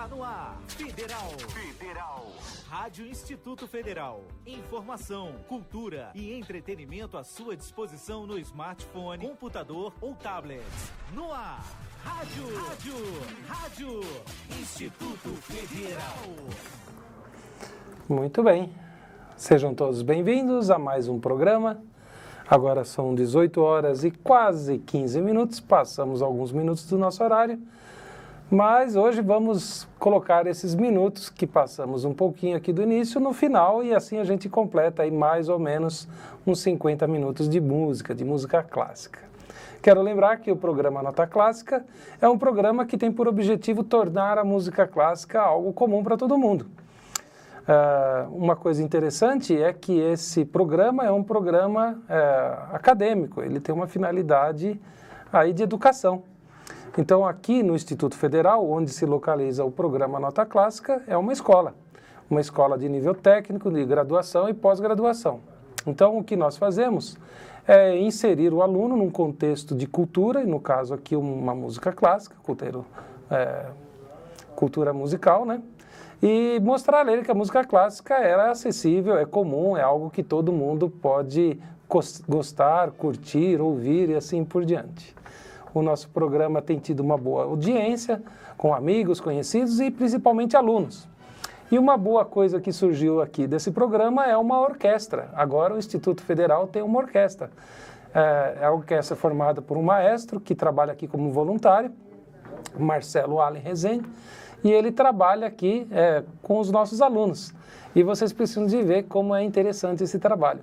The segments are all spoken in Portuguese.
Está no ar, Federal. Rádio Instituto Federal. Informação, cultura e entretenimento à sua disposição no smartphone, computador ou tablet. No ar, Rádio Instituto Federal. Muito bem. Sejam todos bem-vindos a mais um programa. Agora são 18 horas e quase 15 minutos. Passamos alguns minutos do nosso horário. Mas hoje vamos colocar esses minutos que passamos um pouquinho aqui do início no final e assim a gente completa aí mais ou menos uns 50 minutos de música clássica. Quero lembrar que o programa Nota Clássica é um programa que tem por objetivo tornar a música clássica algo comum para todo mundo. Uma coisa interessante é que esse programa é um programa acadêmico, ele tem uma finalidade aí de educação. Então, aqui no Instituto Federal, onde se localiza o programa Nota Clássica, é uma escola de nível técnico, de graduação e pós-graduação. Então, o que nós fazemos é inserir o aluno num contexto de cultura, e no caso aqui uma música clássica, cultura musical, né? E mostrar a ele que a música clássica era acessível, é comum, é algo que todo mundo pode gostar, curtir, ouvir e assim por diante. O nosso programa tem tido uma boa audiência com amigos, conhecidos e principalmente alunos. E uma boa coisa que surgiu aqui desse programa é uma orquestra. Agora o Instituto Federal tem uma orquestra. É a orquestra formada por um maestro que trabalha aqui como voluntário, Marcelo Allen Rezende, e ele trabalha aqui com os nossos alunos. E vocês precisam de ver como é interessante esse trabalho.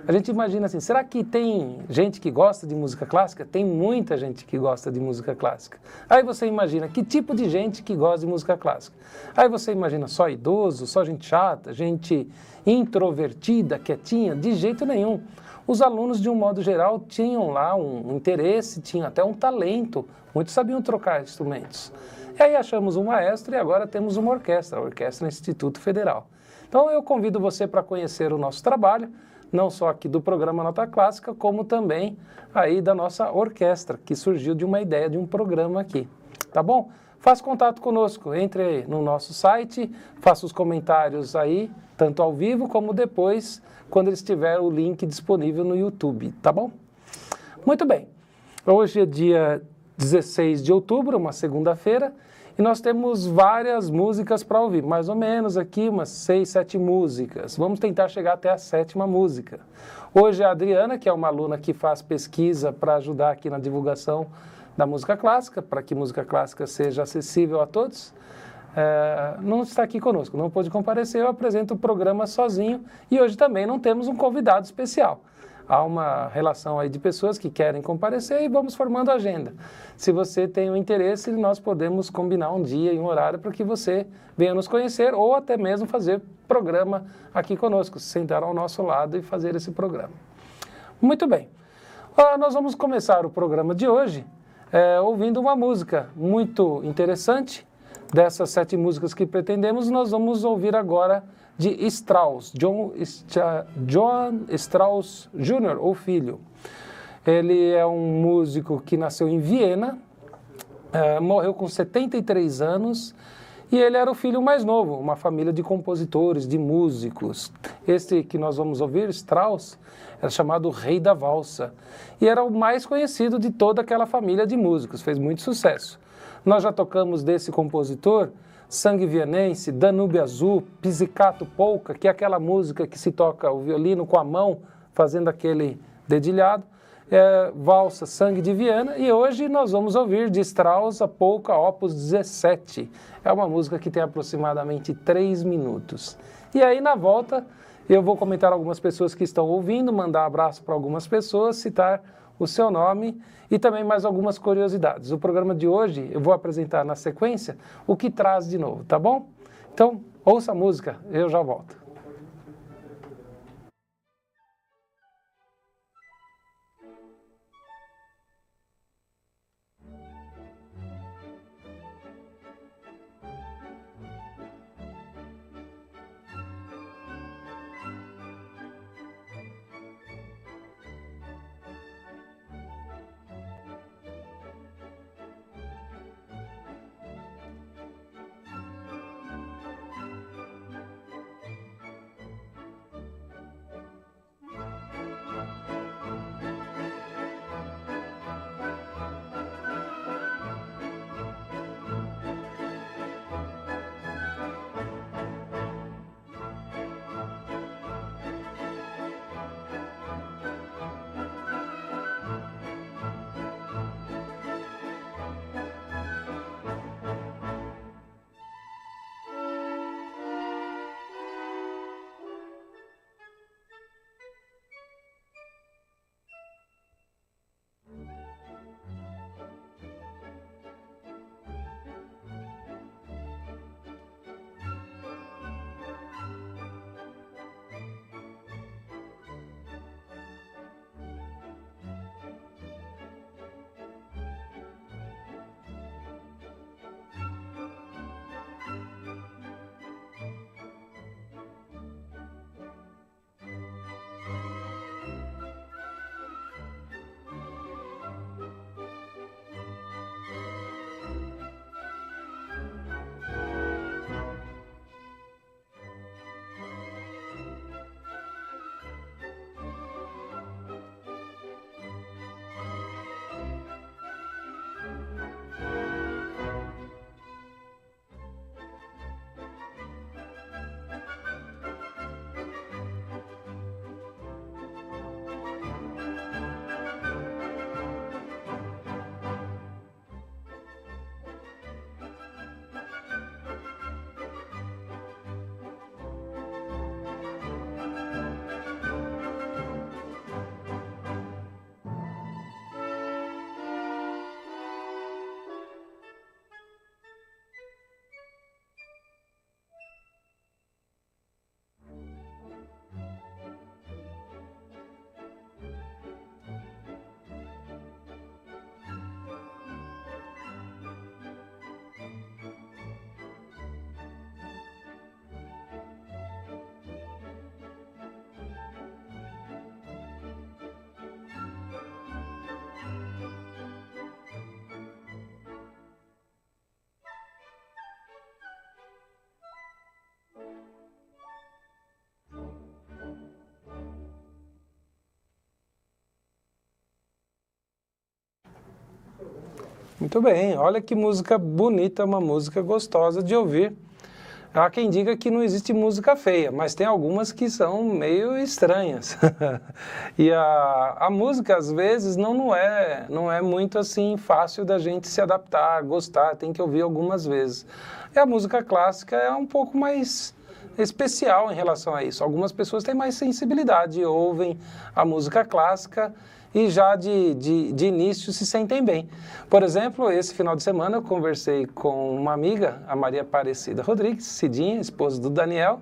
A gente imagina assim, será que tem gente que gosta de música clássica? Tem muita gente que gosta de música clássica. Aí você imagina, que tipo de gente que gosta de música clássica? Aí você imagina só idoso, só gente chata, gente introvertida, quietinha? De jeito nenhum. Os alunos, de um modo geral, tinham lá um interesse, tinham até um talento. Muitos sabiam trocar instrumentos. E aí achamos um maestro e agora temos uma orquestra, a Orquestra Instituto Federal. Então eu convido você para conhecer o nosso trabalho, não só aqui do programa Nota Clássica, como também aí da nossa orquestra, que surgiu de uma ideia de um programa aqui, tá bom? Faça contato conosco, entre no nosso site, faça os comentários aí, tanto ao vivo como depois, quando estiver o link disponível no YouTube, tá bom? Muito bem, hoje é dia 16 de outubro, uma segunda-feira, e nós temos várias músicas para ouvir, mais ou menos aqui umas 6, 7 músicas. Vamos tentar chegar até a 7ª música. Hoje a Adriana, que é uma aluna que faz pesquisa para ajudar aqui na divulgação da música clássica, para que música clássica seja acessível a todos, não está aqui conosco, não pôde comparecer, eu apresento o programa sozinho e hoje também não temos um convidado especial. Há uma relação aí de pessoas que querem comparecer e vamos formando a agenda. Se você tem um interesse, nós podemos combinar um dia e um horário para que você venha nos conhecer ou até mesmo fazer programa aqui conosco, sentar ao nosso lado e fazer esse programa. Muito bem. Nós vamos começar o programa de hoje ouvindo uma música muito interessante. Dessas 7 músicas que pretendemos, nós vamos ouvir agora de Strauss, John Strauss Jr., ou filho. Ele é um músico que nasceu em Viena, morreu com 73 anos e ele era o filho mais novo, uma família de compositores, de músicos. Este que nós vamos ouvir, Strauss, era chamado Rei da Valsa e era o mais conhecido de toda aquela família de músicos, fez muito sucesso. Nós já tocamos desse compositor Sangue Vienense, Danúbio Azul, Pizzicato Polka, que é aquela música que se toca o violino com a mão, fazendo aquele dedilhado, Valsa, Sangue de Viena, e hoje nós vamos ouvir de Strauss a Polka Opus 17. É uma música que tem aproximadamente 3 minutos. E aí, na volta, eu vou comentar algumas pessoas que estão ouvindo, mandar abraço para algumas pessoas, citar o seu nome e também mais algumas curiosidades. O programa de hoje eu vou apresentar na sequência o que traz de novo, tá bom? Então, ouça a música, eu já volto. Muito bem, olha que música bonita, uma música gostosa de ouvir. Há quem diga que não existe música feia, mas tem algumas que são meio estranhas. E a música, às vezes, não é muito assim fácil da gente se adaptar, gostar, tem que ouvir algumas vezes. E a música clássica é um pouco mais especial em relação a isso. Algumas pessoas têm mais sensibilidade, ouvem a música clássica e já de início se sentem bem. Por exemplo, esse final de semana eu conversei com uma amiga, a Maria Aparecida Rodrigues, Cidinha, esposa do Daniel,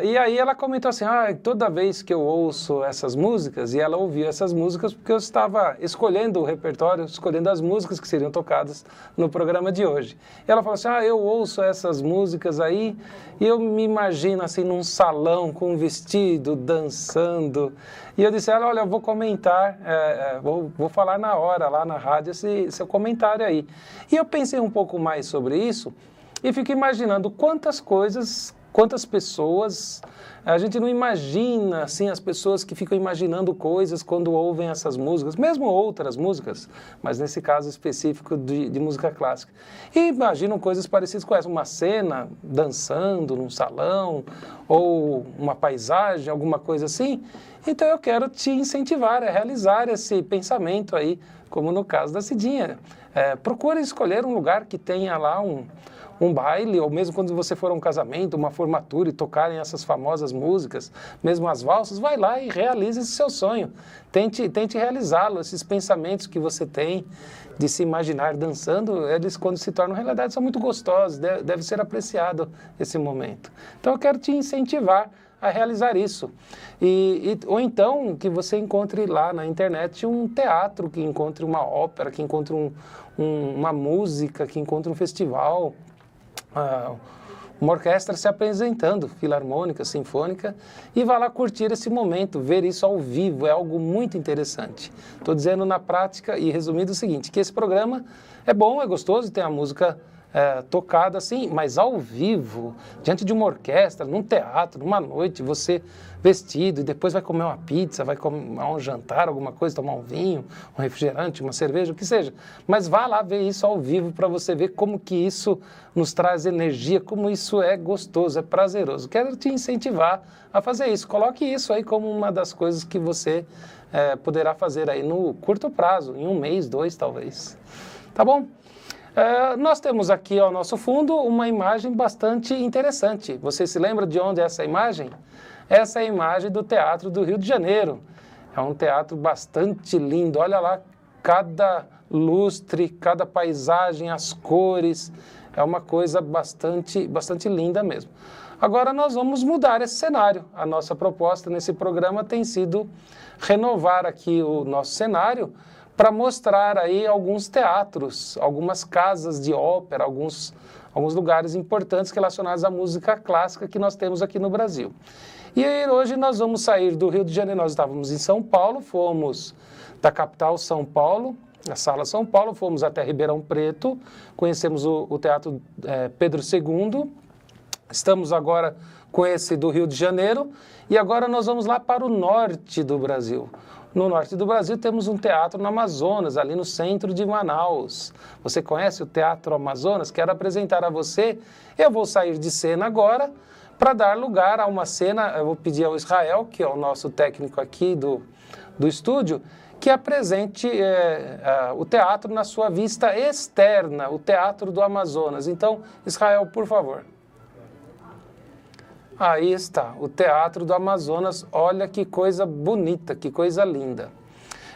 e aí ela comentou assim, toda vez que eu ouço essas músicas, e ela ouvia essas músicas porque eu estava escolhendo o repertório, escolhendo as músicas que seriam tocadas no programa de hoje. E ela falou assim, eu ouço essas músicas aí, e eu me imagino assim num salão com um vestido, dançando. E eu disse a ela, olha, eu vou comentar, vou falar na hora lá na rádio esse seu comentário aí. E eu pensei um pouco mais sobre isso e fico imaginando quantas pessoas, a gente não imagina, assim, as pessoas que ficam imaginando coisas quando ouvem essas músicas, mesmo outras músicas, mas nesse caso específico de música clássica. E imaginam coisas parecidas com essa, uma cena dançando num salão, ou uma paisagem, alguma coisa assim. Então eu quero te incentivar a realizar esse pensamento aí, como no caso da Cidinha. Procure escolher um lugar que tenha lá um baile, ou mesmo quando você for a um casamento, uma formatura e tocarem essas famosas músicas, mesmo as valsas, vai lá e realize esse seu sonho. Tente realizá-lo, esses pensamentos que você tem de se imaginar dançando, eles quando se tornam realidade são muito gostosos, deve ser apreciado esse momento. Então eu quero te incentivar a realizar isso. Ou então que você encontre lá na internet um teatro, que encontre uma ópera, que encontre uma música, que encontre um festival, uma orquestra se apresentando, filarmônica, sinfônica, e vá lá curtir esse momento, ver isso ao vivo, é algo muito interessante. Estou dizendo na prática e resumindo o seguinte, que esse programa é bom, é gostoso, tem a música tocada assim, mas ao vivo, diante de uma orquestra, num teatro, numa noite, você vestido e depois vai comer uma pizza, vai comer um jantar, alguma coisa, tomar um vinho, um refrigerante, uma cerveja, o que seja. Mas vá lá ver isso ao vivo para você ver como que isso nos traz energia, como isso é gostoso, é prazeroso. Quero te incentivar a fazer isso. Coloque isso aí como uma das coisas que você poderá fazer aí no curto prazo, em 1 mês, 2 talvez. Tá bom? Nós temos aqui ao nosso fundo uma imagem bastante interessante. Você se lembra de onde é essa imagem? Essa é a imagem do Teatro do Rio de Janeiro. É um teatro bastante lindo. Olha lá, cada lustre, cada paisagem, as cores. É uma coisa bastante linda mesmo. Agora nós vamos mudar esse cenário. A nossa proposta nesse programa tem sido renovar aqui o nosso cenário para mostrar aí alguns teatros, algumas casas de ópera, alguns lugares importantes relacionados à música clássica que nós temos aqui no Brasil. E aí hoje nós vamos sair do Rio de Janeiro, nós estávamos em São Paulo, fomos da capital São Paulo, a Sala São Paulo, fomos até Ribeirão Preto, conhecemos o Teatro Pedro II, estamos agora com esse do Rio de Janeiro, e agora nós vamos lá para o norte do Brasil. No norte do Brasil temos um teatro no Amazonas, ali no centro de Manaus. Você conhece o Teatro Amazonas? Quero apresentar a você. Eu vou sair de cena agora para dar lugar a uma cena. Eu vou pedir ao Israel, que é o nosso técnico aqui do estúdio, que apresente o teatro na sua vista externa, o Teatro do Amazonas. Então, Israel, por favor. Aí está, o Teatro do Amazonas, olha que coisa bonita, que coisa linda.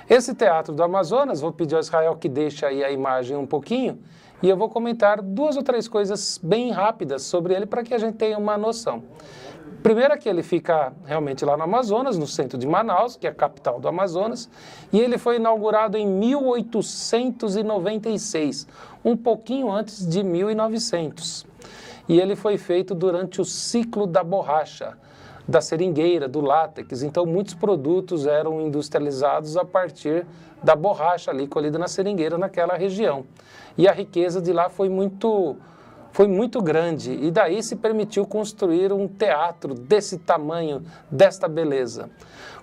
Esse Teatro do Amazonas, vou pedir ao Israel que deixe aí a imagem um pouquinho, e eu vou comentar 2 ou 3 coisas bem rápidas sobre ele para que a gente tenha uma noção. Primeiro é que ele fica realmente lá no Amazonas, no centro de Manaus, que é a capital do Amazonas, e ele foi inaugurado em 1896, um pouquinho antes de 1900. E ele foi feito durante o ciclo da borracha, da seringueira, do látex. Então, muitos produtos eram industrializados a partir da borracha ali, colhida na seringueira, naquela região. E a riqueza de lá foi muito grande. E daí se permitiu construir um teatro desse tamanho, desta beleza.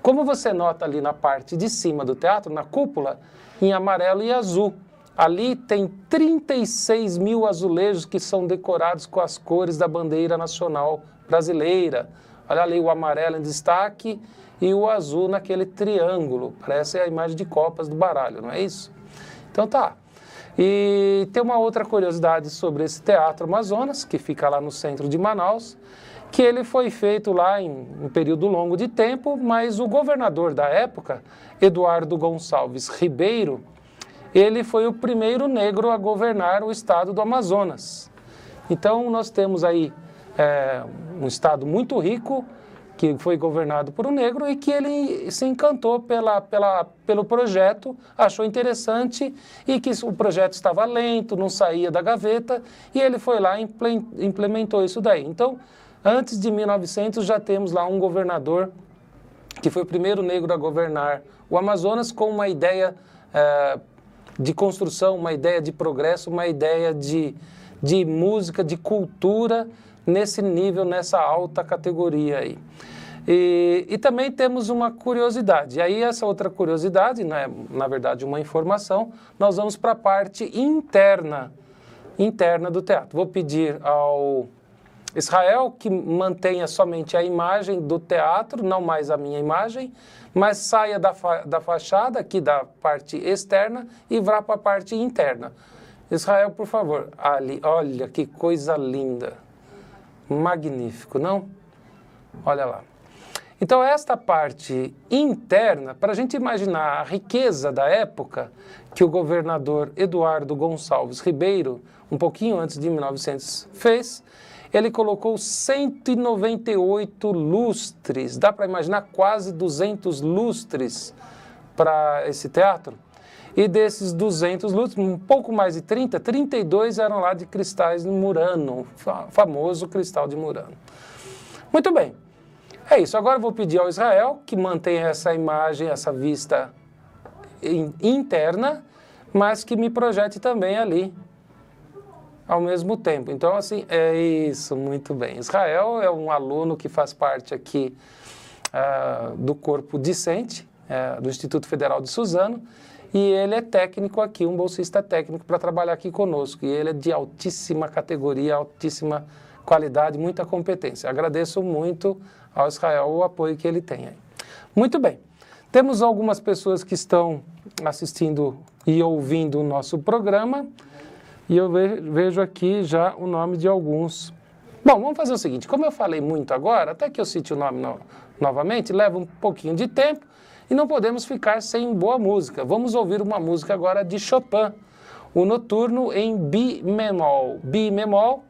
Como você nota ali na parte de cima do teatro, na cúpula, em amarelo e azul. Ali tem 36 mil azulejos que são decorados com as cores da bandeira nacional brasileira. Olha ali o amarelo em destaque e o azul naquele triângulo. Parece a imagem de copas do baralho, não é isso? Então tá. E tem uma outra curiosidade sobre esse Teatro Amazonas, que fica lá no centro de Manaus, que ele foi feito lá em um período longo de tempo, mas o governador da época, Eduardo Gonçalves Ribeiro, ele foi o primeiro negro a governar o estado do Amazonas. Então nós temos aí um estado muito rico, que foi governado por um negro e que ele se encantou pelo projeto, achou interessante e que o projeto estava lento, não saía da gaveta, e ele foi lá e implementou isso daí. Então, antes de 1900 já temos lá um governador que foi o primeiro negro a governar o Amazonas com uma ideia de construção, uma ideia de progresso, uma ideia de música, de cultura nesse nível, nessa alta categoria aí. E também temos uma curiosidade, e aí essa outra curiosidade, né, na verdade uma informação, nós vamos para a parte interna do teatro. Vou pedir ao Israel que mantenha somente a imagem do teatro, não mais a minha imagem, mas saia da fachada, aqui da parte externa, e vá para a parte interna. Israel, por favor. Ali, olha que coisa linda. Magnífico, não? Olha lá. Então, esta parte interna, para a gente imaginar a riqueza da época que o governador Eduardo Gonçalves Ribeiro, um pouquinho antes de 1900, fez, ele colocou 198 lustres, dá para imaginar quase 200 lustres para esse teatro. E desses 200 lustres, um pouco mais de 32 eram lá de cristais de Murano, famoso cristal de Murano. Muito bem. É isso, agora eu vou pedir ao Israel que mantenha essa imagem, essa vista interna, mas que me projete também ali ao mesmo tempo. Então, assim, é isso, muito bem. Israel é um aluno que faz parte aqui do corpo discente, do Instituto Federal de Suzano, e ele é técnico aqui, um bolsista técnico para trabalhar aqui conosco, e ele é de altíssima categoria, altíssima qualidade, muita competência. Agradeço muito ao Israel o apoio que ele tem aí. Muito bem, temos algumas pessoas que estão assistindo e ouvindo o nosso programa, e eu vejo aqui já o nome de alguns. Bom, vamos fazer o seguinte, como eu falei muito agora, até que eu cite o nome novamente, leva um pouquinho de tempo, e não podemos ficar sem boa música. Vamos ouvir uma música agora de Chopin, o Noturno em Mi bemol. Mi bemol,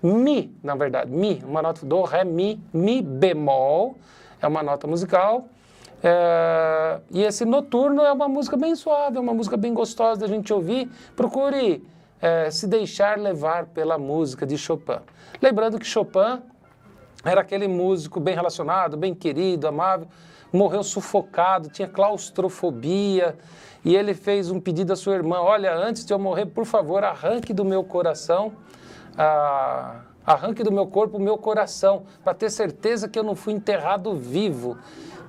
Mi, na verdade, Mi, uma nota do, Ré, Mi bemol, é uma nota musical. E esse Noturno é uma música bem suave, é uma música bem gostosa da gente ouvir. Procure se deixar levar pela música de Chopin. Lembrando que Chopin era aquele músico bem relacionado, bem querido, amável, morreu sufocado, tinha claustrofobia, e ele fez um pedido à sua irmã: olha, antes de eu morrer, por favor, arranque do meu coração, arranque do meu corpo o meu coração, para ter certeza que eu não fui enterrado vivo.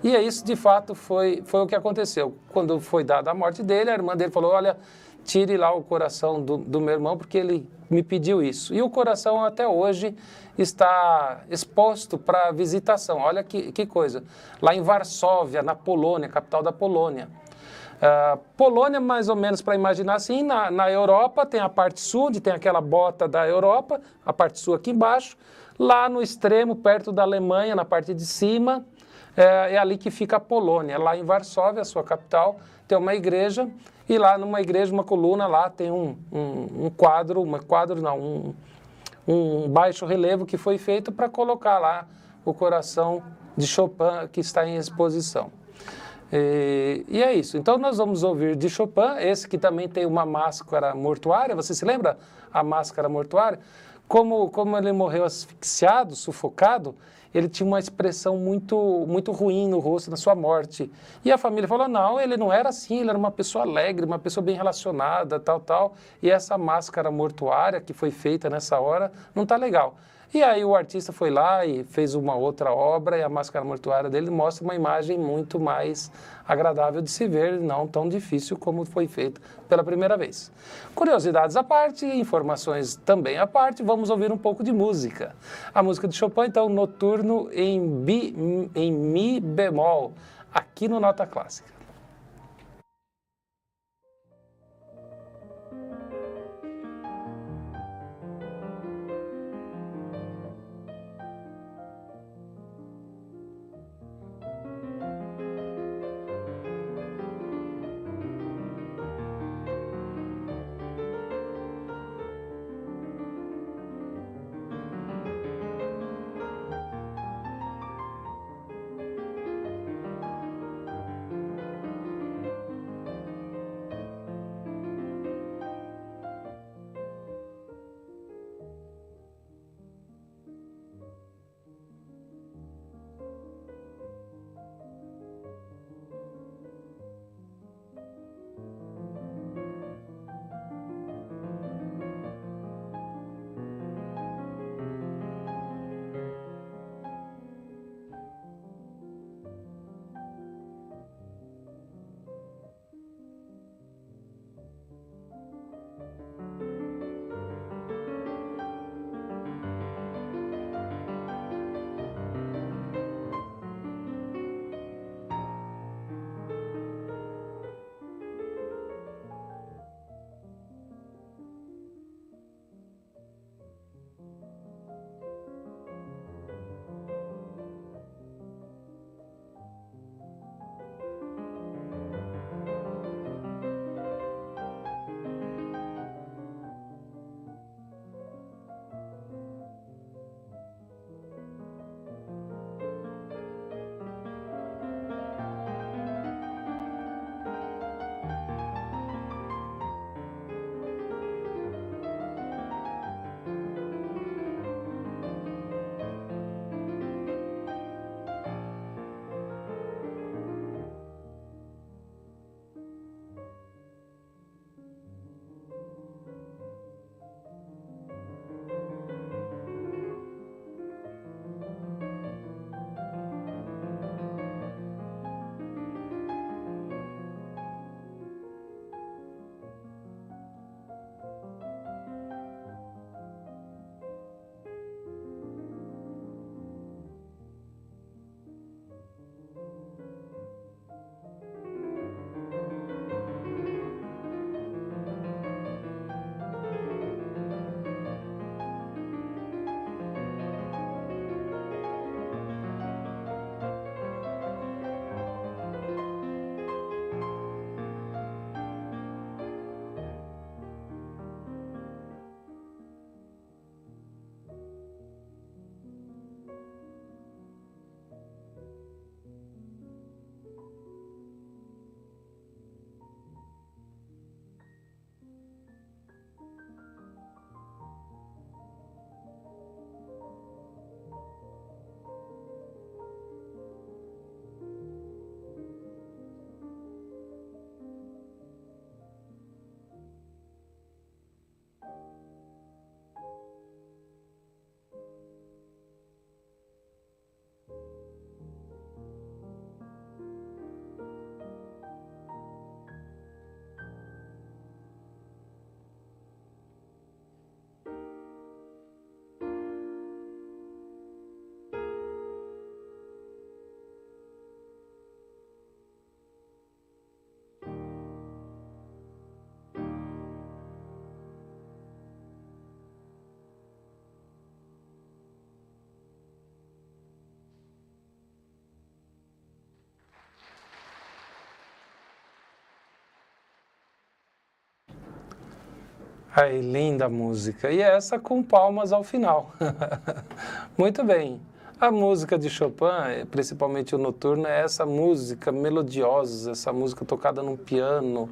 E isso, de fato, foi o que aconteceu. Quando foi dada a morte dele, a irmã dele falou: olha, tire lá o coração do meu irmão, porque ele me pediu isso. E o coração até hoje está exposto para visitação. Olha que coisa. Lá em Varsóvia, na Polônia, capital da Polônia. Polônia, mais ou menos para imaginar assim, na Europa tem a parte sul, onde tem aquela bota da Europa, a parte sul aqui embaixo. Lá no extremo, perto da Alemanha, na parte de cima, é ali que fica a Polônia. Lá em Varsóvia, a sua capital, tem uma igreja, e lá numa igreja, uma coluna, lá tem um baixo relevo que foi feito para colocar lá o coração de Chopin que está em exposição. E é isso. Então nós vamos ouvir de Chopin, esse que também tem uma máscara mortuária. Você se lembra a máscara mortuária? Como ele morreu asfixiado, sufocado, ele tinha uma expressão muito ruim no rosto na sua morte. E a família falou: não, ele não era assim, ele era uma pessoa alegre, uma pessoa bem relacionada, tal. E essa máscara mortuária que foi feita nessa hora não está legal. E aí o artista foi lá e fez uma outra obra, e a máscara mortuária dele mostra uma imagem muito mais agradável de se ver, não tão difícil como foi feito pela primeira vez. Curiosidades à parte, informações também à parte, vamos ouvir um pouco de música. A música de Chopin, então, Noturno em Mi bemol, aqui no Nota Clássica. Ai, linda música. E essa com palmas ao final. Muito bem. A música de Chopin, principalmente o Noturno, é essa música melodiosa, essa música tocada num piano.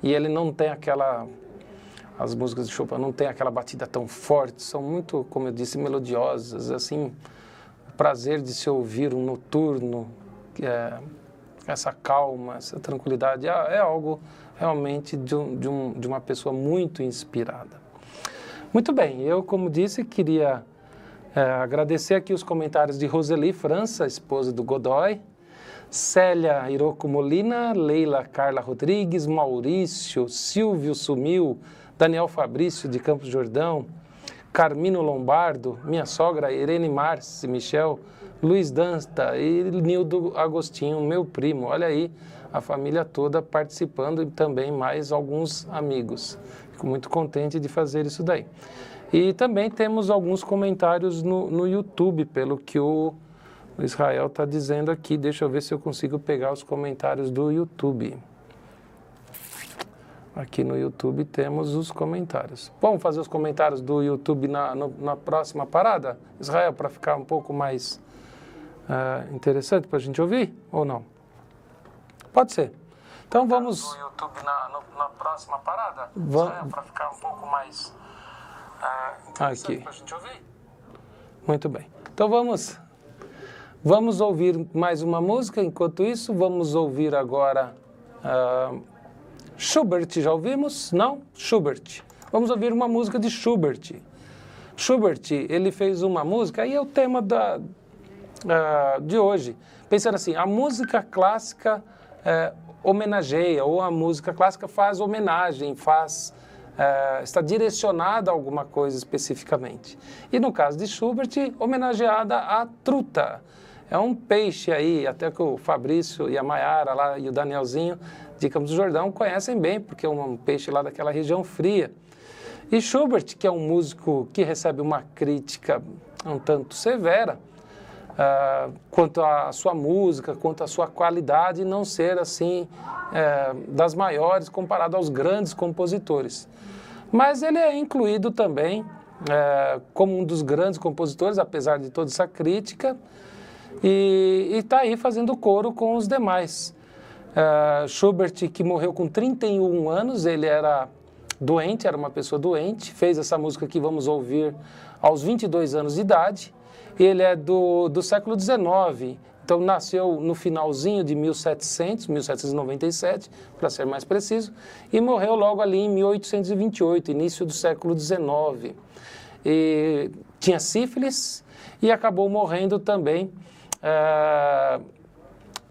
E ele não tem aquela... As músicas de Chopin não tem aquela batida tão forte, são muito, como eu disse, melodiosas. Assim, o prazer de se ouvir um Noturno, essa calma, essa tranquilidade, é algo realmente de uma pessoa muito inspirada. Muito bem, eu, como disse, queria Agradecer aqui os comentários de Roseli França, esposa do Godoy, Célia Iroco Molina, Leila Carla Rodrigues, Maurício, Silvio Sumiu, Daniel Fabrício de Campos Jordão, Carmino Lombardo, minha sogra Irene Marci, Michel, Luiz Danta e Nildo Agostinho, meu primo. Olha aí, a família toda participando e também mais alguns amigos. Fico muito contente de fazer isso daí. E também temos alguns comentários no YouTube, pelo que o Israel está dizendo aqui. Deixa eu ver se eu consigo pegar os comentários do YouTube. Aqui no YouTube temos os comentários. Vamos fazer os comentários do YouTube na próxima parada, Israel, para ficar um pouco mais interessante para a gente ouvir ou não? Pode ser. Então vamos... No YouTube na próxima parada, Israel, para ficar um pouco mais... aqui. Pra gente ouvir. Muito bem. Então vamos ouvir mais uma música. Enquanto isso, vamos ouvir agora Schubert. Já ouvimos? Não? Schubert. Vamos ouvir uma música de Schubert. Schubert, ele fez uma música, aí é o tema de hoje. Pensando assim, a música clássica homenageia, ou a música clássica faz homenagem, está direcionada a alguma coisa especificamente. E no caso de Schubert, homenageada à truta. É um peixe aí, até que o Fabrício e a Maiara lá e o Danielzinho de Campos do Jordão conhecem bem, porque é um peixe lá daquela região fria. E Schubert, que é um músico que recebe uma crítica um tanto severa, quanto à sua música, quanto à sua qualidade, não ser assim das maiores comparado aos grandes compositores. Mas ele é incluído também como um dos grandes compositores, apesar de toda essa crítica, e está aí fazendo coro com os demais. Schubert, que morreu com 31 anos, ele era doente, era uma pessoa doente, fez essa música que vamos ouvir aos 22 anos de idade. Ele é do século XIX, então nasceu no finalzinho de 1797, para ser mais preciso, e morreu logo ali em 1828, início do século XIX. E tinha sífilis e acabou morrendo também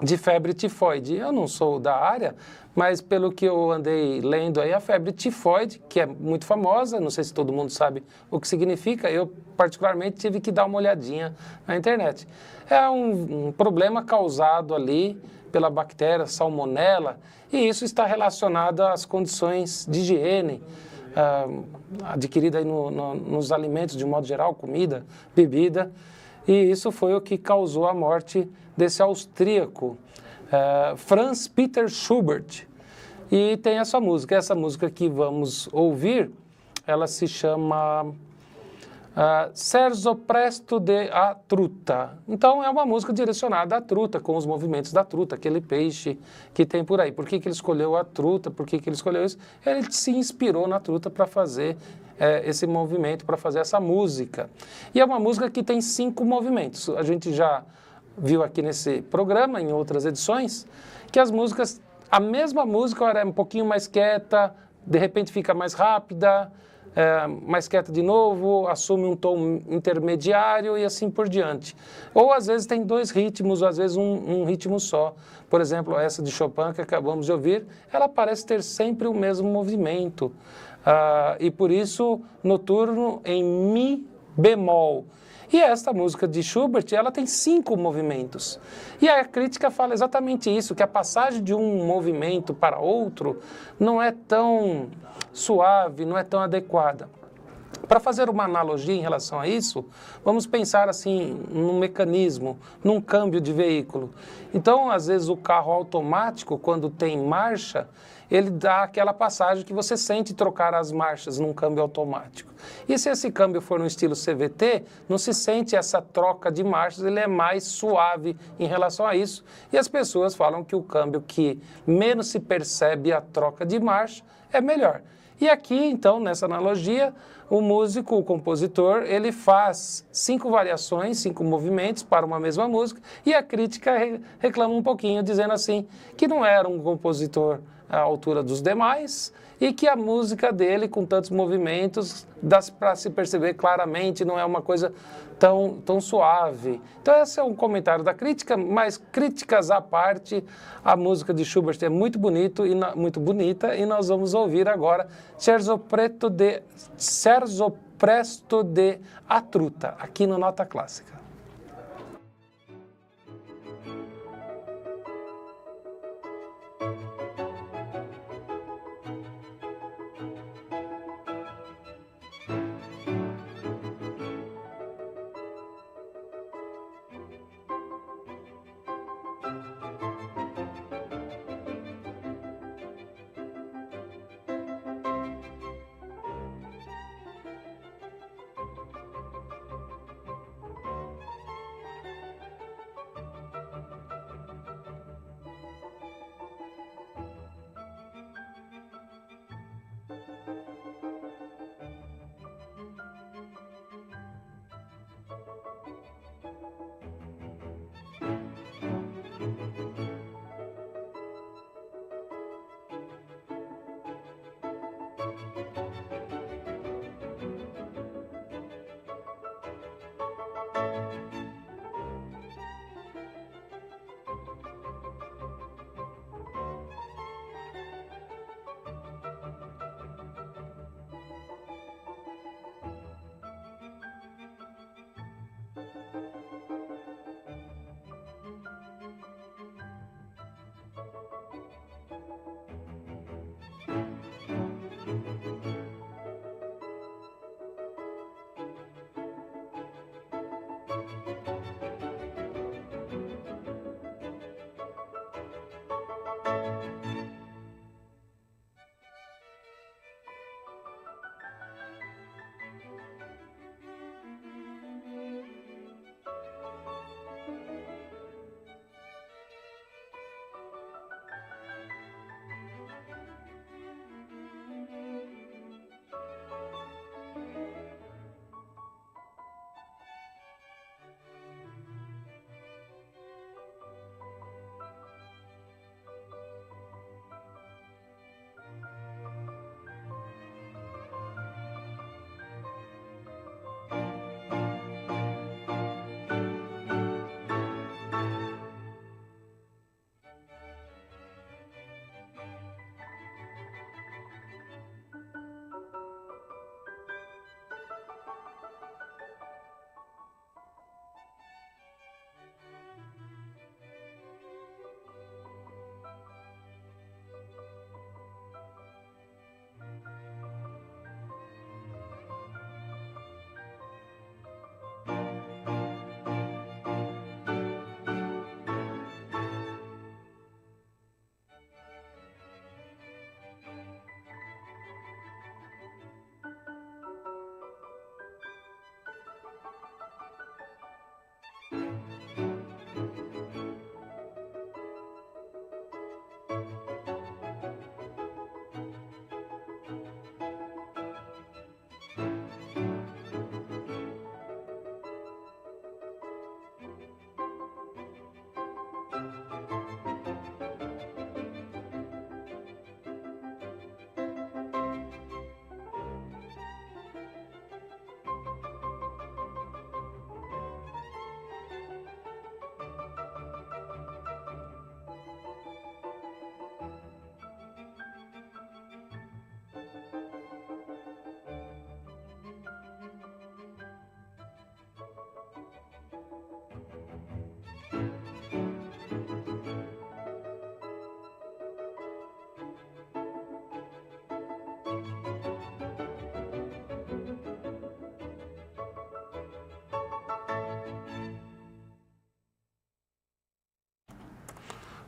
de febre tifoide. Eu não sou da área, mas pelo que eu andei lendo aí, a febre tifoide, que é muito famosa, não sei se todo mundo sabe o que significa, eu particularmente tive que dar uma olhadinha na internet. É um problema causado ali pela bactéria Salmonella, e isso está relacionado às condições de higiene adquirida aí nos alimentos, de um modo geral, comida, bebida, e isso foi o que causou a morte desse austríaco, Franz Peter Schubert. E tem essa música que vamos ouvir, ela se chama Serzo Presto de a Truta. Então é uma música direcionada à truta, com os movimentos da truta, aquele peixe que tem por aí. Por que ele escolheu a truta, por que ele escolheu isso? Ele se inspirou na truta para fazer esse movimento, para fazer essa música. E é uma música que tem 5 movimentos. A gente já viu aqui nesse programa, em outras edições, que as músicas, a mesma música era um pouquinho mais quieta, de repente fica mais rápida, mais quieta de novo, assume um tom intermediário e assim por diante. Ou às vezes tem 2 ritmos, ou às vezes um ritmo só. Por exemplo, essa de Chopin que acabamos de ouvir, ela parece ter sempre o mesmo movimento. E por isso, noturno em Mi bemol. E esta música de Schubert, ela tem 5 movimentos. E a crítica fala exatamente isso, que a passagem de um movimento para outro não é tão suave, não é tão adequada. Para fazer uma analogia em relação a isso, vamos pensar assim num mecanismo, num câmbio de veículo. Então, às vezes, o carro automático, quando tem marcha, ele dá aquela passagem que você sente trocar as marchas num câmbio automático. E se esse câmbio for no estilo CVT, não se sente essa troca de marchas, ele é mais suave em relação a isso. E as pessoas falam que o câmbio que menos se percebe a troca de marcha é melhor. E aqui, então, nessa analogia, o músico, o compositor, ele faz 5 variações, 5 movimentos para uma mesma música, e a crítica reclama um pouquinho, dizendo assim, que não era um compositor à altura dos demais, e que a música dele, com tantos movimentos, dá para se perceber claramente, não é uma coisa tão suave. Então esse é um comentário da crítica, mas críticas à parte, a música de Schubert é muito muito bonita, e nós vamos ouvir agora Scherzo Presto de A Truta, aqui no Nota Clássica.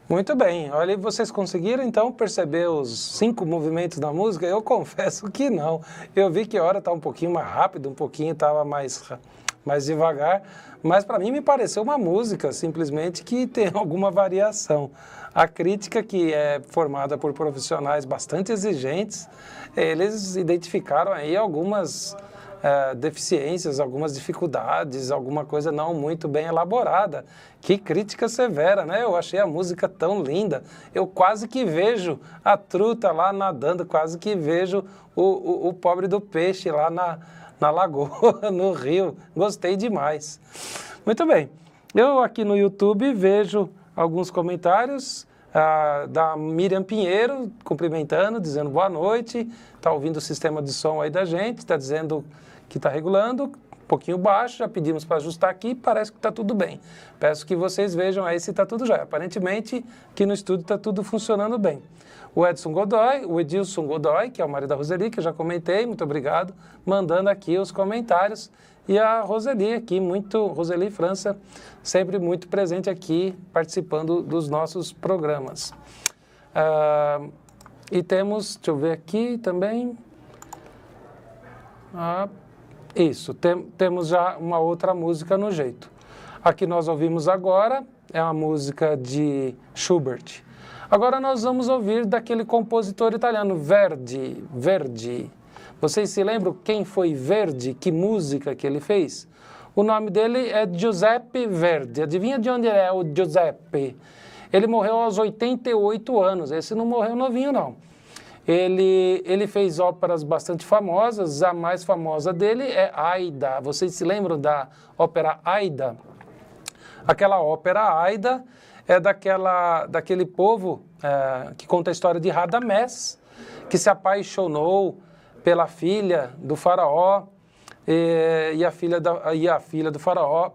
Muito bem. Olha, vocês conseguiram então perceber os 5 movimentos da música? Eu confesso que não. Eu vi que a hora está um pouquinho mais rápida, um pouquinho estava mais devagar, mas para mim me pareceu uma música simplesmente que tem alguma variação. A crítica, que é formada por profissionais bastante exigentes, eles identificaram aí algumas deficiências, algumas dificuldades, alguma coisa não muito bem elaborada. Que crítica severa, né? Eu achei a música tão linda. Eu quase que vejo a truta lá nadando, quase que vejo o pobre do peixe lá na lagoa, no rio. Gostei demais. Muito bem. Eu aqui no YouTube vejo alguns comentários da Miriam Pinheiro, cumprimentando, dizendo boa noite, está ouvindo o sistema de som aí da gente, está dizendo que está regulando, um pouquinho baixo, já pedimos para ajustar aqui, parece que está tudo bem. Peço que vocês vejam aí se está tudo já. Aparentemente, aqui no estúdio está tudo funcionando bem. O Edilson Godoy, que é o marido da Roseli, que eu já comentei, muito obrigado, mandando aqui os comentários. E a Roseli aqui, Roseli França, sempre muito presente aqui, participando dos nossos programas. E temos, deixa eu ver aqui também, temos já uma outra música no jeito. A que nós ouvimos agora é uma música de Schubert. Agora nós vamos ouvir daquele compositor italiano, Verdi. Vocês se lembram quem foi Verdi? Que música que ele fez? O nome dele é Giuseppe Verdi. Adivinha de onde é o Giuseppe? Ele morreu aos 88 anos. Esse não morreu novinho, não. Ele fez óperas bastante famosas. A mais famosa dele é Aida. Vocês se lembram da ópera Aida? Aquela ópera Aida é daquele povo que conta a história de Radamés, que se apaixonou pela filha do faraó, e a filha do faraó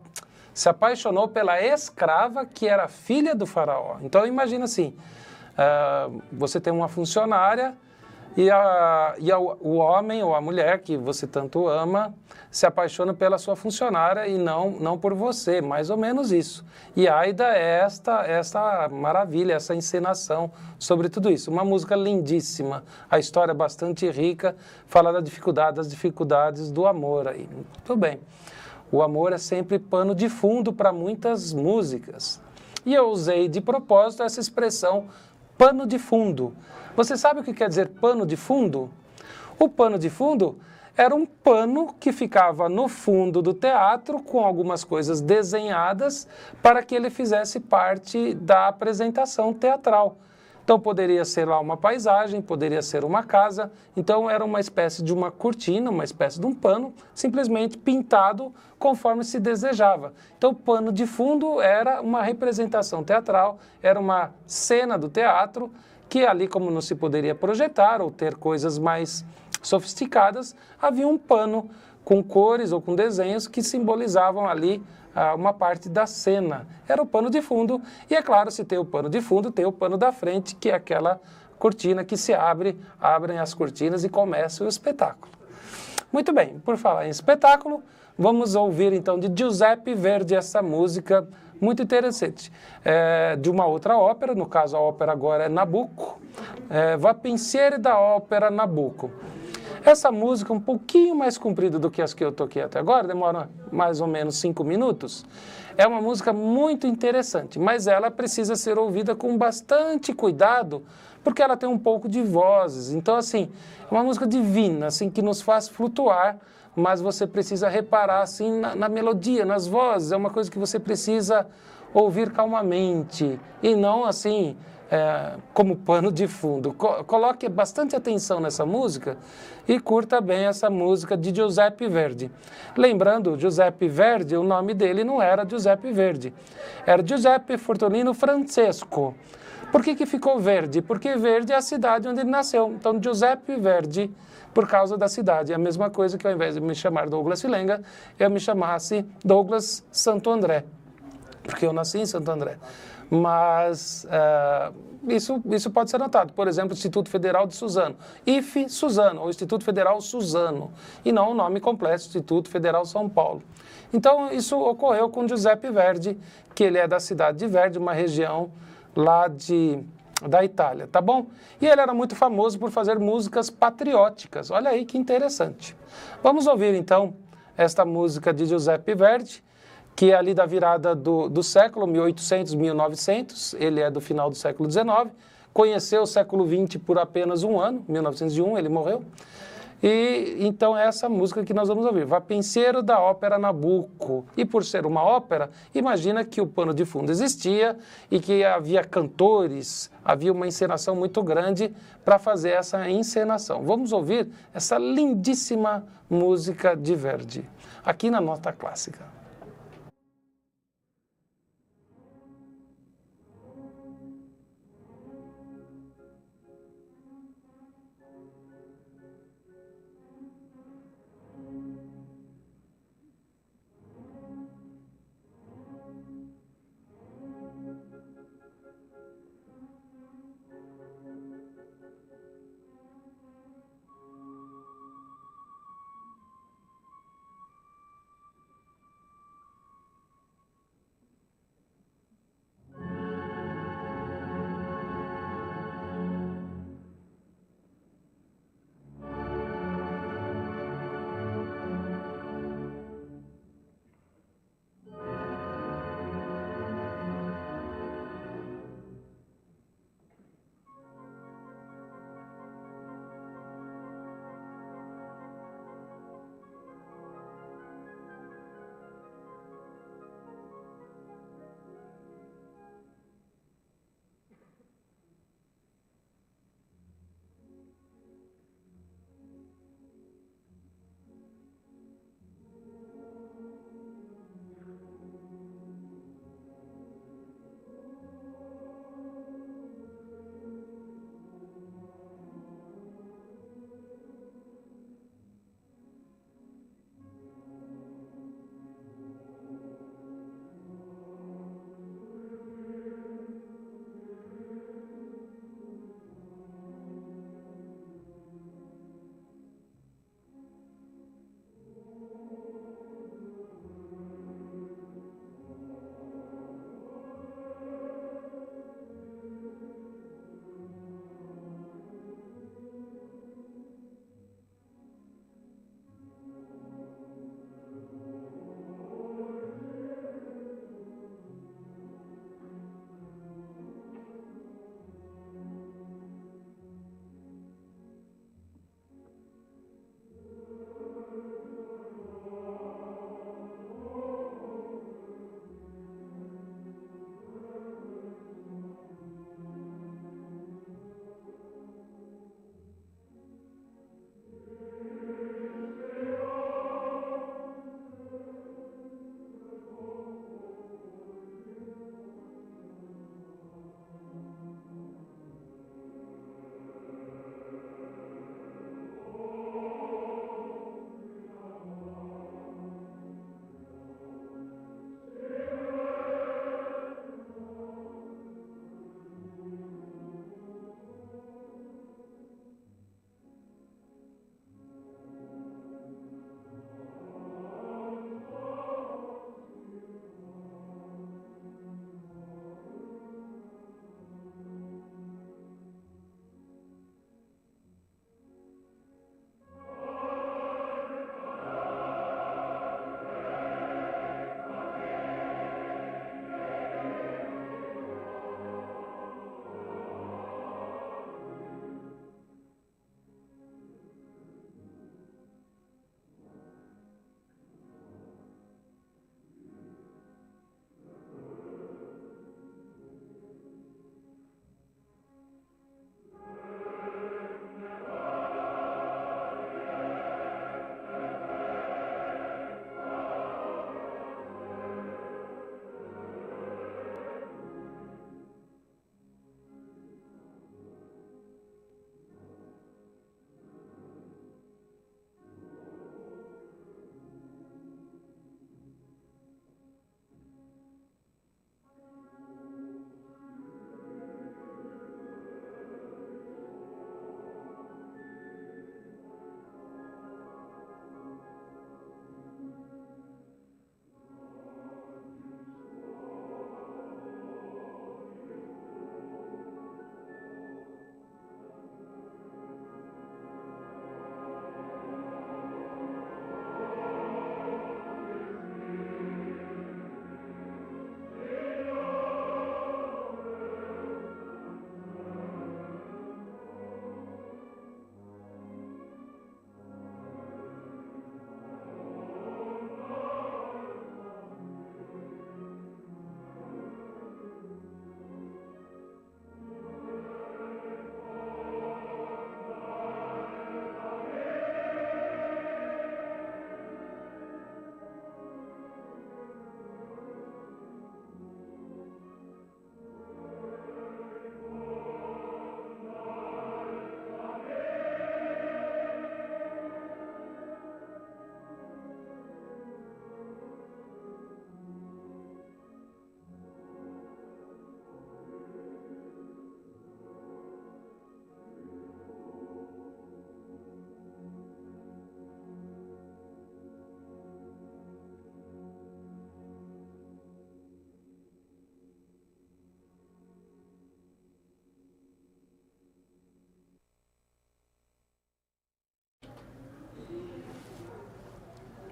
se apaixonou pela escrava que era filha do faraó. Então imagina assim, você tem uma funcionária e o homem ou a mulher que você tanto ama se apaixona pela sua funcionária e não por você, mais ou menos isso. E Aida é esta maravilha, essa encenação sobre tudo isso. Uma música lindíssima, a história é bastante rica, fala das dificuldades do amor aí. Muito bem. O amor é sempre pano de fundo para muitas músicas. E eu usei de propósito essa expressão pano de fundo. Você sabe o que quer dizer pano de fundo? O pano de fundo era um pano que ficava no fundo do teatro com algumas coisas desenhadas para que ele fizesse parte da apresentação teatral. Então poderia ser lá uma paisagem, poderia ser uma casa, então era uma espécie de uma cortina, uma espécie de um pano, simplesmente pintado conforme se desejava. Então o pano de fundo era uma representação teatral, era uma cena do teatro, que ali como não se poderia projetar ou ter coisas mais sofisticadas, havia um pano com cores ou com desenhos que simbolizavam ali uma parte da cena. Era o pano de fundo e, é claro, se tem o pano de fundo, tem o pano da frente, que é aquela cortina que se abrem as cortinas e começa o espetáculo. Muito bem, por falar em espetáculo, vamos ouvir então de Giuseppe Verdi essa música muito interessante, de uma outra ópera, no caso a ópera agora é Nabucco, Va pensieri da ópera Nabucco. Essa música é um pouquinho mais comprida do que as que eu toquei até agora, demora mais ou menos 5 minutos. É uma música muito interessante, mas ela precisa ser ouvida com bastante cuidado, porque ela tem um pouco de vozes. Então, assim, é uma música divina, assim, que nos faz flutuar, mas você precisa reparar, assim, na melodia, nas vozes. É uma coisa que você precisa ouvir calmamente e não, assim, como pano de fundo. Coloque bastante atenção nessa música e curta bem essa música de Giuseppe Verdi. Lembrando, Giuseppe Verdi, o nome dele não era Giuseppe Verdi, era Giuseppe Fortolino Francesco. Por que ficou Verdi? Porque Verdi é a cidade onde ele nasceu. Então, Giuseppe Verdi, por causa da cidade. É a mesma coisa que ao invés de me chamar Douglas Filenga, eu me chamasse Douglas Santo André, porque eu nasci em Santo André. Mas isso pode ser notado. Por exemplo, Instituto Federal de Suzano. IFE Suzano, ou Instituto Federal Suzano, e não o nome completo, Instituto Federal São Paulo. Então, isso ocorreu com Giuseppe Verdi, que ele é da cidade de Verdi, uma região lá da Itália, tá bom? E ele era muito famoso por fazer músicas patrióticas. Olha aí que interessante. Vamos ouvir, então, esta música de Giuseppe Verdi, que é ali da virada do século, 1800, 1900, ele é do final do século XIX, conheceu o século XX por apenas um ano, 1901, ele morreu, E então é essa música que nós vamos ouvir, Vá Penseiro, da ópera Nabucco. E por ser uma ópera, imagina que o pano de fundo existia e que havia cantores, havia uma encenação muito grande para fazer essa encenação. Vamos ouvir essa lindíssima música de Verdi, aqui na Nota Clássica.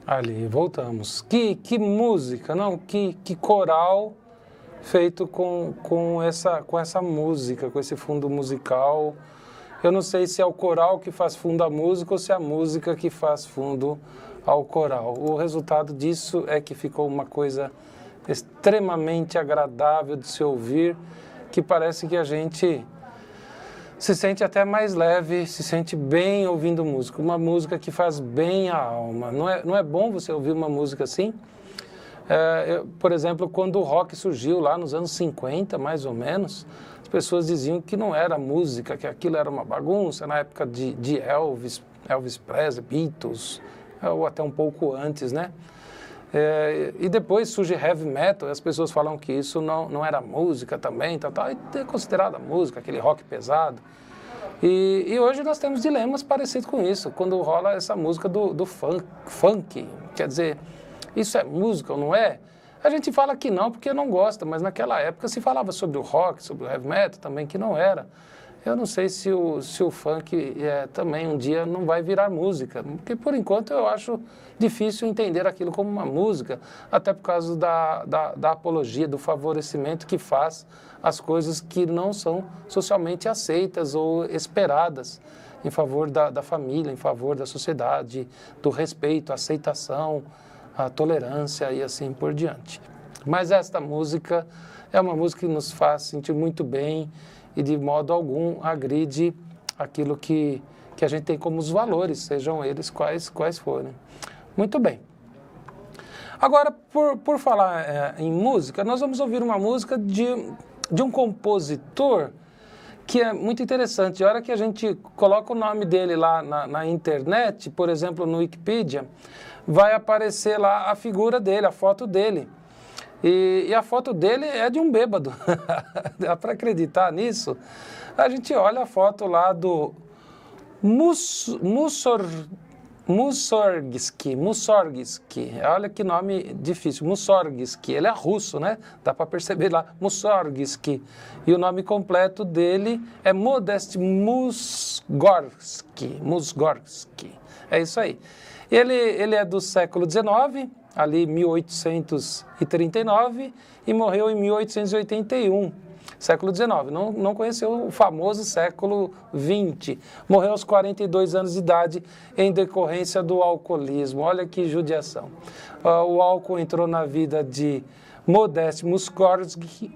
Ali, voltamos. Que música, não? Que coral feito com essa música, com esse fundo musical. Eu não sei se é o coral que faz fundo à música ou se é a música que faz fundo ao coral. O resultado disso é que ficou uma coisa extremamente agradável de se ouvir, que parece que a gente se sente até mais leve, se sente bem ouvindo música. Uma música que faz bem à alma. Não é bom você ouvir uma música assim? Por exemplo, quando o rock surgiu lá nos anos 50, mais ou menos, as pessoas diziam que não era música, que aquilo era uma bagunça, na época de Elvis Presley, Beatles, ou até um pouco antes, né? E depois surge heavy metal, e as pessoas falam que isso não era música também, tal, e é considerada música, aquele rock pesado. E hoje nós temos dilemas parecidos com isso, quando rola essa música do funk, quer dizer, isso é música ou não é? A gente fala que não porque não gosta, mas naquela época se falava sobre o rock, sobre o heavy metal também, que não era. Eu não sei se o funk também um dia não vai virar música, porque por enquanto eu acho difícil entender aquilo como uma música, até por causa da apologia, do favorecimento que faz as coisas que não são socialmente aceitas ou esperadas em favor da família, em favor da sociedade, do respeito, a aceitação, a tolerância e assim por diante. Mas esta música é uma música que nos faz sentir muito bem e de modo algum agride aquilo que a gente tem como os valores, sejam eles quais forem. Muito bem. Agora, por falar em música, nós vamos ouvir uma música de um compositor que é muito interessante. A hora que a gente coloca o nome dele lá na internet, por exemplo, no Wikipedia, vai aparecer lá a figura dele, a foto dele. E a foto dele é de um bêbado. Dá para acreditar nisso? A gente olha a foto lá do Mussorgsky. Olha que nome difícil, Mussorgsky. Ele é russo, né? Dá para perceber lá, Mussorgsky. E o nome completo dele é Modest Mussorgsky. É isso aí. Ele é do século XIX, ali 1839, e morreu em 1881, século XIX. Não conheceu o famoso século XX. Morreu aos 42 anos de idade em decorrência do alcoolismo. Olha que judiação. O álcool entrou na vida de Modest Mussorgsky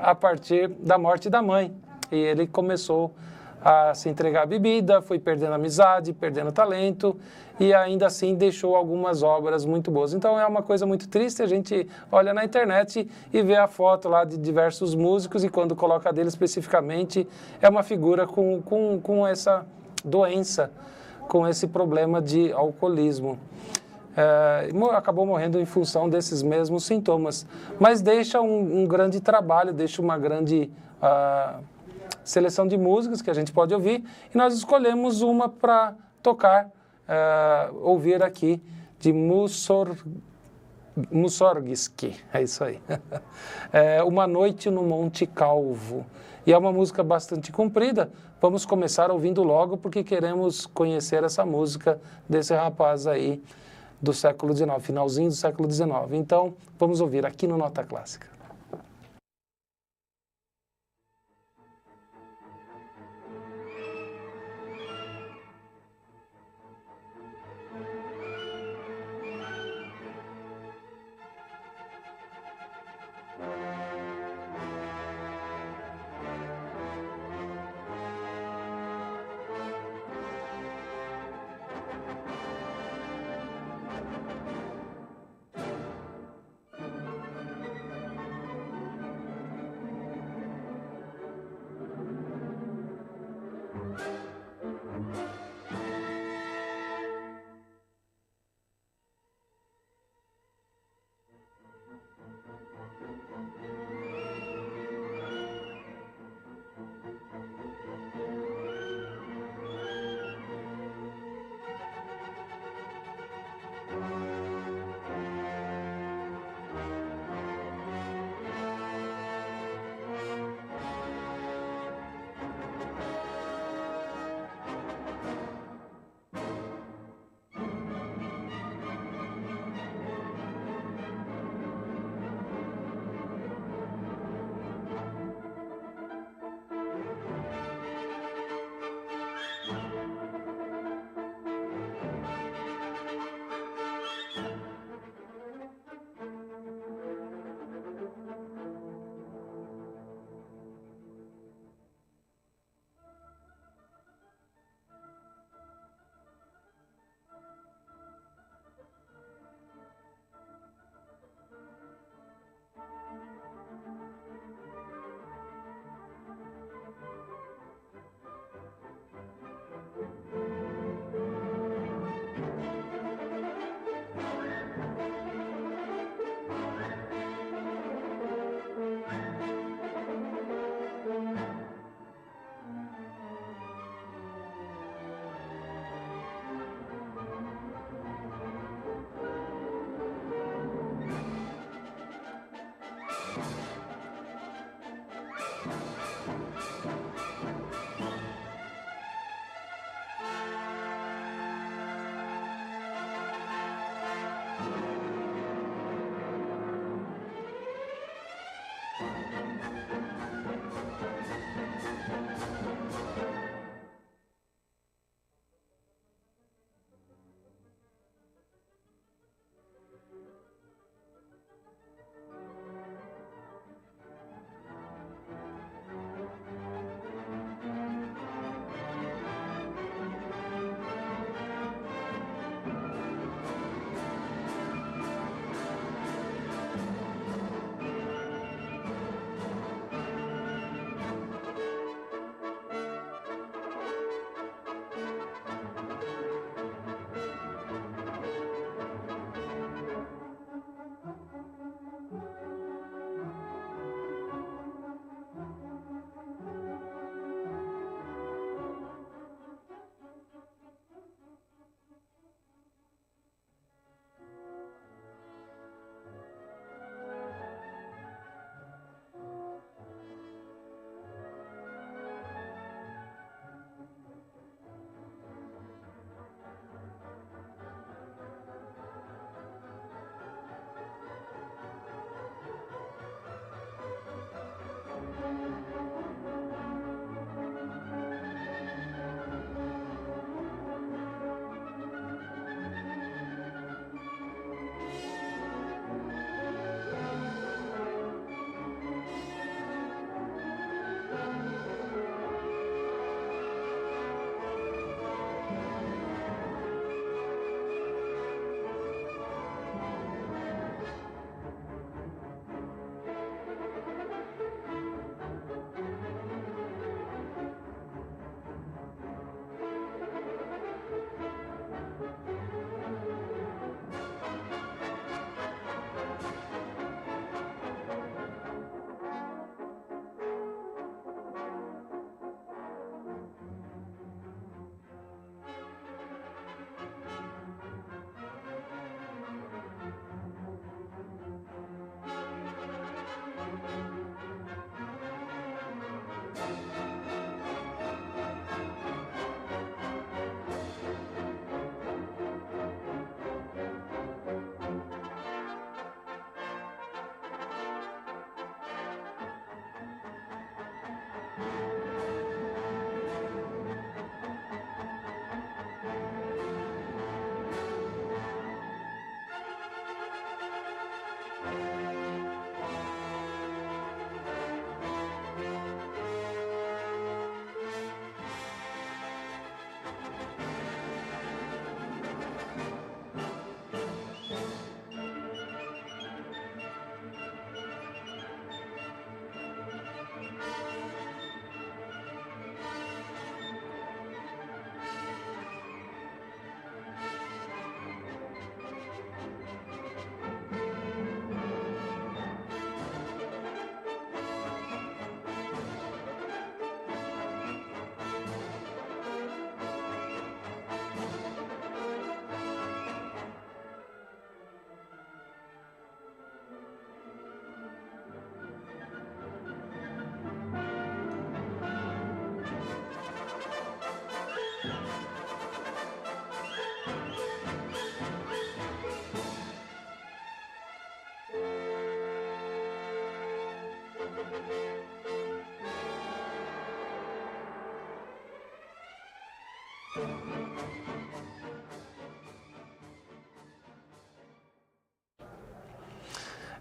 a partir da morte da mãe. E ele começou a se entregar à bebida, foi perdendo amizade, perdendo talento e ainda assim deixou algumas obras muito boas. Então é uma coisa muito triste, a gente olha na internet e vê a foto lá de diversos músicos e quando coloca a dele especificamente é uma figura com essa doença, com esse problema de alcoolismo. Acabou morrendo em função desses mesmos sintomas, mas deixa um grande trabalho, deixa uma grande seleção de músicas que a gente pode ouvir e nós escolhemos uma para tocar, ouvir aqui de Mussorgsky, é isso aí. Uma Noite no Monte Calvo. E é uma música bastante comprida, vamos começar ouvindo logo porque queremos conhecer essa música desse rapaz aí do século XIX, finalzinho do século XIX. Então, vamos ouvir aqui no Nota Clássica.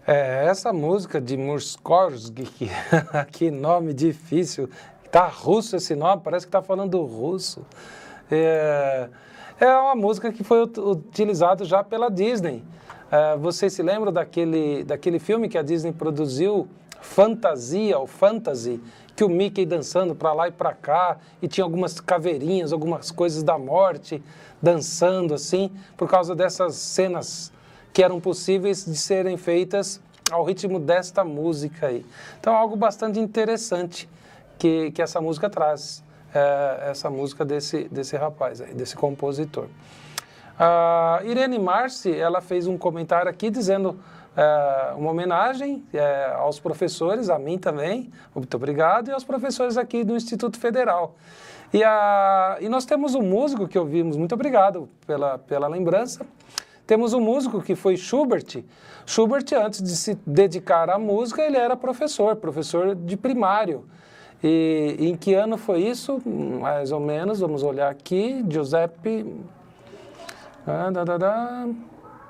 Essa música de Murskovsky, que nome difícil, tá russo esse nome, parece que tá falando russo. É uma música que foi utilizada já pela Disney. Vocês se lembram daquele filme que a Disney produziu, Fantasia, ou Fantasy, que o Mickey dançando para lá e para cá, e tinha algumas caveirinhas, algumas coisas da morte, dançando assim, por causa dessas cenas que eram possíveis de serem feitas ao ritmo desta música aí. Então, algo bastante interessante que essa música traz, essa música desse rapaz aí, desse compositor. A Irene Marci, ela fez um comentário aqui dizendo: uma homenagem aos professores, a mim também, muito obrigado, e aos professores aqui do Instituto Federal. E nós temos um músico que ouvimos, muito obrigado pela lembrança. Temos um músico que foi Schubert. Schubert, antes de se dedicar à música, ele era professor de primário. E em que ano foi isso? Mais ou menos, vamos olhar aqui, Giuseppe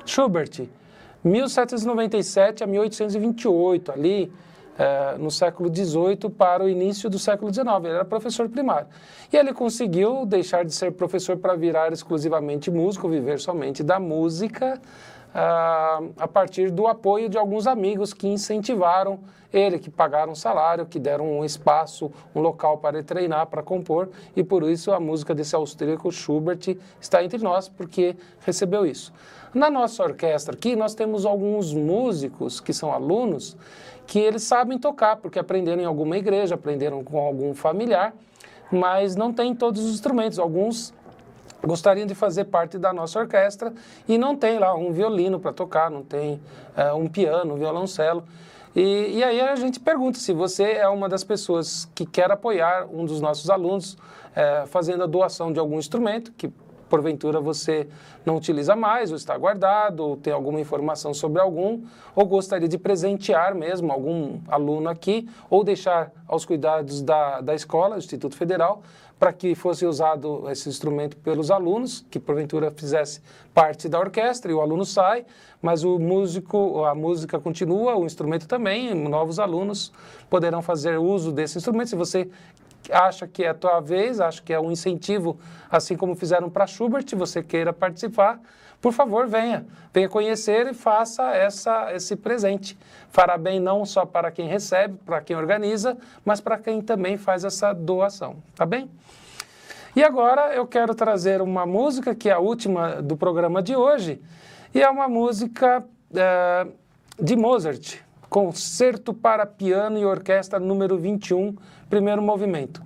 Schubert, 1797 a 1828, ali no século XVIII para o início do século XIX. Ele era professor primário. E ele conseguiu deixar de ser professor para virar exclusivamente músico, viver somente da música, a partir do apoio de alguns amigos que incentivaram ele, que pagaram salário, que deram um espaço, um local para ele treinar, para compor, e por isso a música desse austríaco Schubert está entre nós, porque recebeu isso. Na nossa orquestra aqui, nós temos alguns músicos que são alunos, que eles sabem tocar, porque aprenderam em alguma igreja, aprenderam com algum familiar, mas não tem todos os instrumentos. Alguns gostariam de fazer parte da nossa orquestra e não tem lá um violino para tocar, não tem um piano, um violoncelo. E aí a gente pergunta se você é uma das pessoas que quer apoiar um dos nossos alunos fazendo a doação de algum instrumento, que porventura você não utiliza mais, ou está guardado, ou tem alguma informação sobre algum, ou gostaria de presentear mesmo algum aluno aqui, ou deixar aos cuidados da escola, do Instituto Federal, para que fosse usado esse instrumento pelos alunos, que porventura fizesse parte da orquestra, e o aluno sai, mas a música continua, o instrumento também, novos alunos poderão fazer uso desse instrumento. Se você acha que é a tua vez, acha que é um incentivo, assim como fizeram para Schubert, você queira participar, por favor, venha conhecer e faça esse presente. Fará bem não só para quem recebe, para quem organiza, mas para quem também faz essa doação, tá bem? E agora eu quero trazer uma música que é a última do programa de hoje, e é uma música de Mozart, Concerto para Piano e Orquestra número 21, primeiro movimento.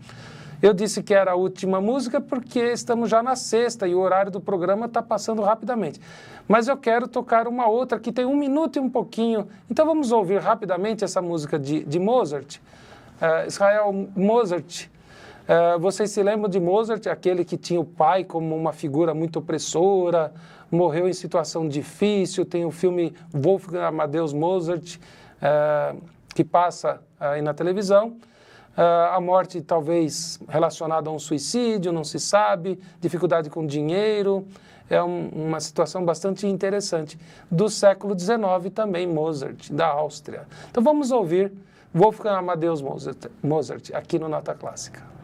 Eu disse que era a última música porque estamos já na sexta e o horário do programa está passando rapidamente. Mas eu quero tocar uma outra que tem 1 minuto e um pouquinho. Então vamos ouvir rapidamente essa música de Mozart. Israel Mozart. Vocês se lembram de Mozart, aquele que tinha o pai como uma figura muito opressora, morreu em situação difícil, tem o filme Wolfgang Amadeus Mozart, que passa aí na televisão. A morte talvez relacionada a um suicídio, não se sabe, dificuldade com dinheiro, é uma situação bastante interessante. Do século XIX também, Mozart, da Áustria. Então vamos ouvir Wolfgang Amadeus Mozart aqui no Nota Clássica.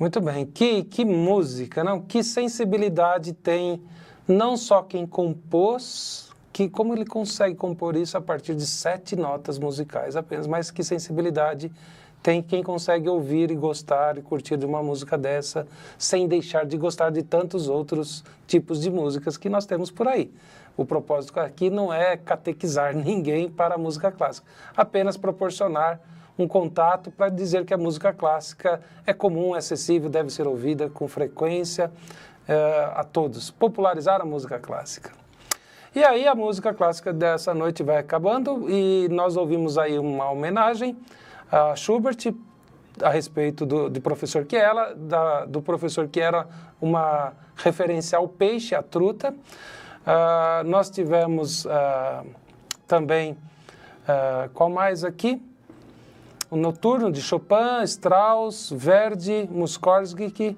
Muito bem. Que música, não? Que sensibilidade tem não só quem compôs, como ele consegue compor isso a partir de 7 notas musicais apenas, mas que sensibilidade tem quem consegue ouvir e gostar e curtir de uma música dessa, sem deixar de gostar de tantos outros tipos de músicas que nós temos por aí. O propósito aqui não é catequizar ninguém para a música clássica, apenas proporcionar um contato para dizer que a música clássica é comum, é acessível, deve ser ouvida com frequência a todos. Popularizar a música clássica. E aí a música clássica dessa noite vai acabando e nós ouvimos aí uma homenagem a Schubert a respeito do professor Chiela, do professor que era uma referência ao peixe, à truta. Nós tivemos também, qual mais aqui? O Noturno de Chopin, Strauss, Verdi, Mussorgsky.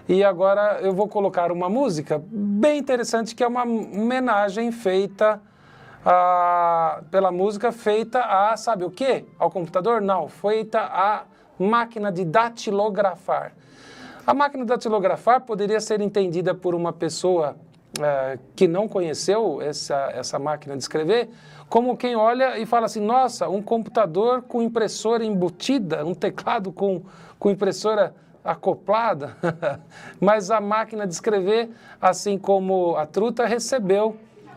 E agora eu vou colocar uma música bem interessante, que é uma homenagem feita pela música feita a, sabe o quê? Ao computador? Não, feita à máquina de datilografar. A máquina de datilografar poderia ser entendida por uma pessoa que não conheceu essa máquina de escrever, como quem olha e fala assim, nossa, um computador com impressora embutida, um teclado com impressora acoplada, mas a máquina de escrever, assim como a truta, recebeu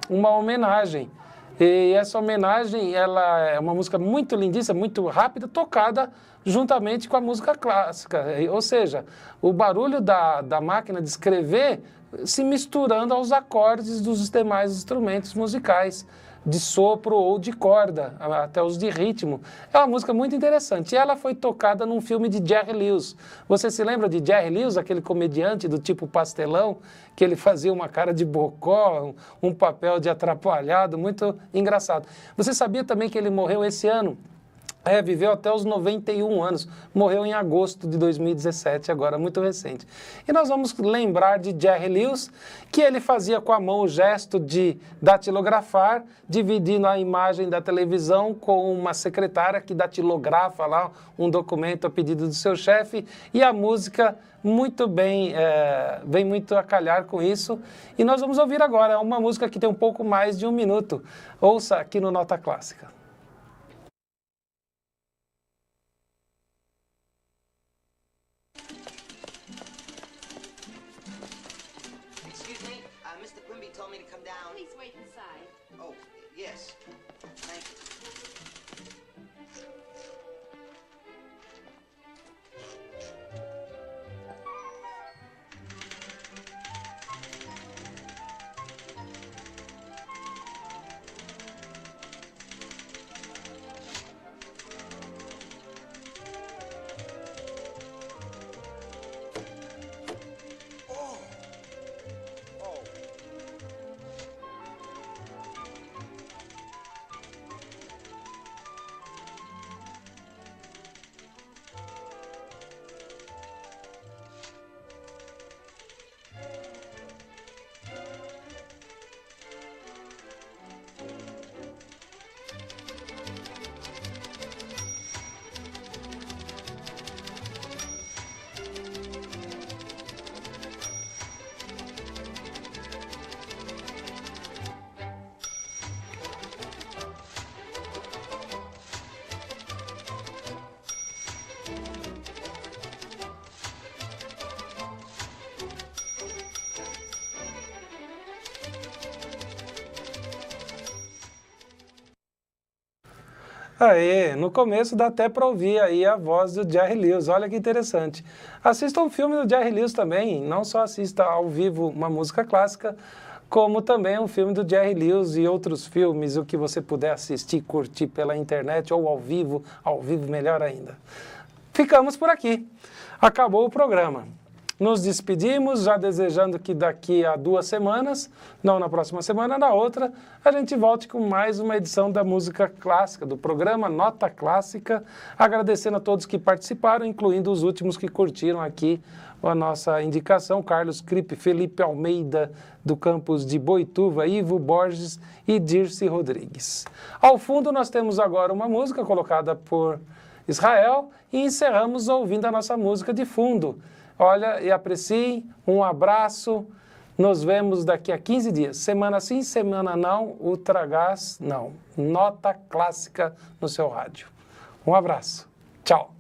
uma homenagem. E essa homenagem, ela é uma música muito lindíssima, muito rápida, tocada juntamente com a música clássica. Ou seja, o barulho da máquina de escrever se misturando aos acordes dos demais instrumentos musicais, de sopro ou de corda, até os de ritmo. É uma música muito interessante. E ela foi tocada num filme de Jerry Lewis. Você se lembra de Jerry Lewis, aquele comediante do tipo pastelão, que ele fazia uma cara de bocó, um papel de atrapalhado, muito engraçado. Você sabia também que ele morreu esse ano? Viveu até os 91 anos, morreu em agosto de 2017, agora muito recente. E nós vamos lembrar de Jerry Lewis, que ele fazia com a mão o gesto de datilografar, dividindo a imagem da televisão com uma secretária que datilografa lá um documento a pedido do seu chefe, e a música muito bem, vem muito a calhar com isso. E nós vamos ouvir agora uma música que tem um pouco mais de 1 minuto. Ouça aqui no Nota Clássica. Aí, no começo dá até para ouvir aí a voz do Jerry Lewis, olha que interessante. Assista um filme do Jerry Lewis também, não só assista ao vivo uma música clássica, como também um filme do Jerry Lewis e outros filmes, o que você puder assistir, curtir pela internet ou ao vivo melhor ainda. Ficamos por aqui, acabou o programa. Nos despedimos, já desejando que daqui a 2 semanas, não na próxima semana, na outra, a gente volte com mais uma edição da música clássica, do programa Nota Clássica, agradecendo a todos que participaram, incluindo os últimos que curtiram aqui a nossa indicação, Carlos Cripe, Felipe Almeida, do campus de Boituva, Ivo Borges e Dirce Rodrigues. Ao fundo, nós temos agora uma música colocada por Israel e encerramos ouvindo a nossa música de fundo, Olha, e apreciem, um abraço, nos vemos daqui a 15 dias. Semana sim, semana não, Ultragás não. Nota clássica no seu rádio. Um abraço, tchau.